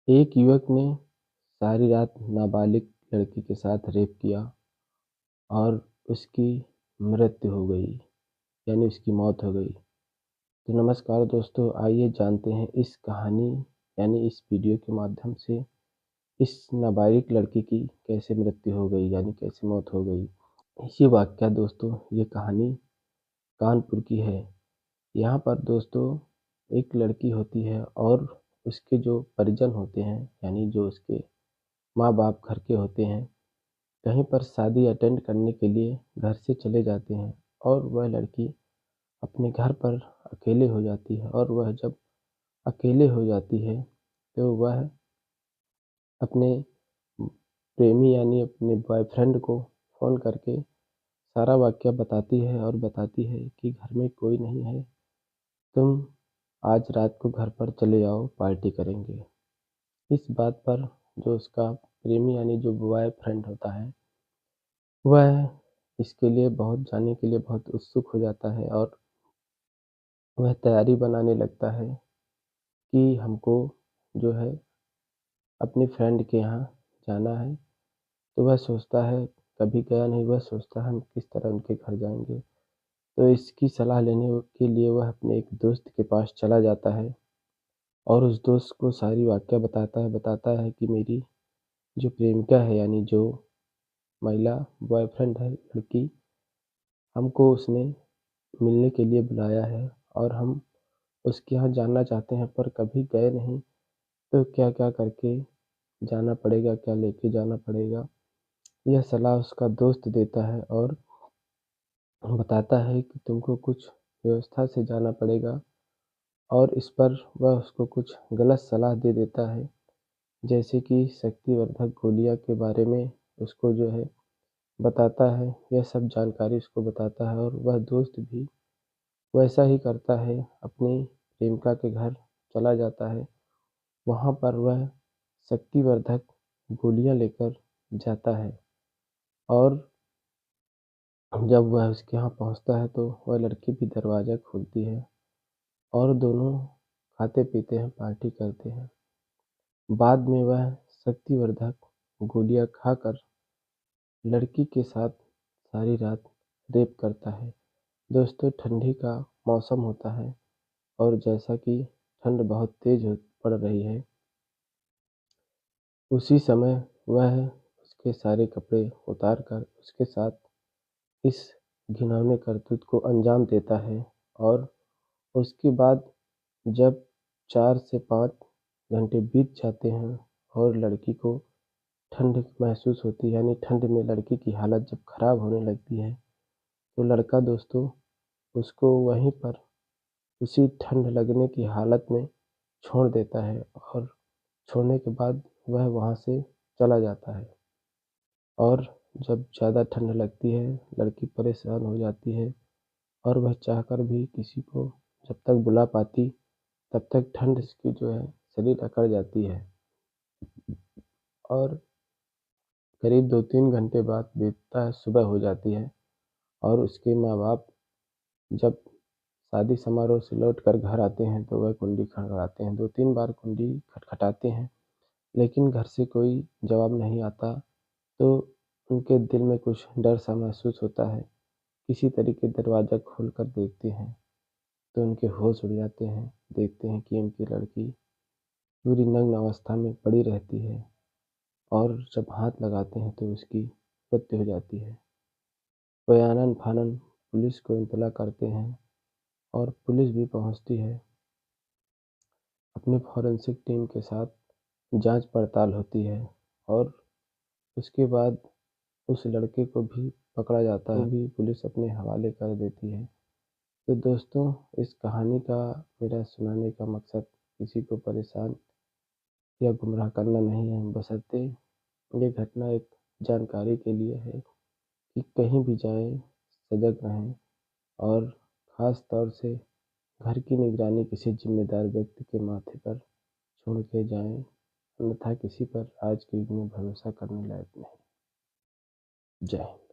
एक युवक ने सारी रात नाबालिग लड़की के साथ रेप किया और उसकी मृत्यु हो गई, यानी उसकी मौत हो गई। तो नमस्कार दोस्तों, आइए जानते हैं इस कहानी यानी इस वीडियो के माध्यम से इस नाबालिग लड़की की कैसे मृत्यु हो गई, यानी कैसे मौत हो गई। इसी वाक़या दोस्तों, ये कहानी कानपुर की है। यहाँ पर दोस्तों एक लड़की होती है और उसके जो परिजन होते हैं, यानी जो उसके माँ-बाप घर के होते हैं, कहीं पर शादी अटेंड करने के लिए घर से चले जाते हैं और वह लड़की अपने घर पर अकेले हो जाती है। और वह जब अकेले हो जाती है तो वह अपने प्रेमी यानी अपने बॉयफ्रेंड को फ़ोन करके सारा वाक़या बताती है और बताती है कि घर में कोई नहीं है, तुम आज रात को घर पर चले आओ, पार्टी करेंगे। इस बात पर जो उसका प्रेमी यानी जो बॉयफ्रेंड होता है, वह इसके लिए जाने के लिए बहुत उत्सुक हो जाता है और वह तैयारी बनाने लगता है कि हमको जो है अपने फ्रेंड के यहाँ जाना है। तो वह सोचता है, कभी गया नहीं, वह सोचता है हम किस तरह उनके घर जाएँगे। तो इसकी सलाह लेने के लिए वह अपने एक दोस्त के पास चला जाता है और उस दोस्त को सारी वाक़या बताता है कि मेरी जो प्रेमिका है, यानी जो महिला बॉयफ्रेंड है लड़की, हमको उसने मिलने के लिए बुलाया है और हम उसके यहाँ जाना चाहते हैं पर कभी गए नहीं, तो क्या-क्या करके जाना पड़ेगा, क्या लेके जाना पड़ेगा। यह सलाह उसका दोस्त देता है और बताता है कि तुमको कुछ व्यवस्था से जाना पड़ेगा और इस पर वह उसको कुछ गलत सलाह दे देता है, जैसे कि शक्तिवर्धक गोलियाँ के बारे में उसको जो है बताता है। यह सब जानकारी उसको बताता है और वह दोस्त भी वैसा ही करता है, अपनी प्रेमिका के घर चला जाता है। वहाँ पर वह शक्तिवर्धक गोलियाँ लेकर जाता है और जब वह उसके यहाँ पहुँचता है तो वह लड़की भी दरवाज़ा खोलती है और दोनों खाते-पीते हैं, पार्टी करते हैं। बाद में वह शक्तिवर्धक गोलियाँ खाकर लड़की के साथ सारी रात रेप करता है। दोस्तों, ठंडी का मौसम होता है और जैसा कि ठंड बहुत तेज़ पड़ रही है, उसी समय वह उसके सारे कपड़े उतार कर उसके साथ इस घिनौने करतूत को अंजाम देता है और उसके बाद जब 4 से 5 घंटे बीत जाते हैं और लड़की को ठंड महसूस होती है, यानी ठंड में लड़की की हालत जब खराब होने लगती है, तो लड़का दोस्तों उसको वहीं पर उसी ठंड लगने की हालत में छोड़ देता है और छोड़ने के बाद वह वहाँ से चला जाता है। और जब ज़्यादा ठंड लगती है, लड़की परेशान हो जाती है और वह चाहकर भी किसी को जब तक बुला पाती, तब तक ठंड इसकी जो है शरीर अकड़ जाती है और करीब 2-3 घंटे बाद बीतता है, सुबह हो जाती है और उसके माँ-बाप जब शादी समारोह से लौट कर घर आते हैं तो वह कुंडी खटखटाते हैं। 2-3 बार कुंडी खटखटाते हैं, लेकिन घर से कोई जवाब नहीं आता। तो उनके दिल में कुछ डर सा महसूस होता है। किसी तरीके दरवाज़ा खोल कर देखते हैं, तो उनके होश उड़ जाते हैं। देखते हैं कि उनकी लड़की पूरी नग्न अवस्था में पड़ी रहती है और जब हाथ लगाते हैं तो उसकी मृत्यु हो जाती है। वे आनन-फानन पुलिस को इत्तला करते हैं और पुलिस भी पहुँचती है। अपनी फॉरेंसिक टीम के साथ जाँच-पड़ताल होती है और उसके बाद उस लड़के को भी पकड़ा जाता है, वो भी पुलिस अपने हवाले कर देती है। तो दोस्तों, इस कहानी का मेरा सुनाने का मकसद किसी को परेशान या गुमराह करना नहीं है, बशर्ते ये घटना एक जानकारी के लिए है कि कहीं भी जाएँ, सजग रहें और ख़ास तौर से घर की निगरानी किसी ज़िम्मेदार व्यक्ति के माथे पर छोड़ के जाएँ, अन्यथा किसी पर आज के युग में भरोसा करने लायक नहीं। जय हिंद।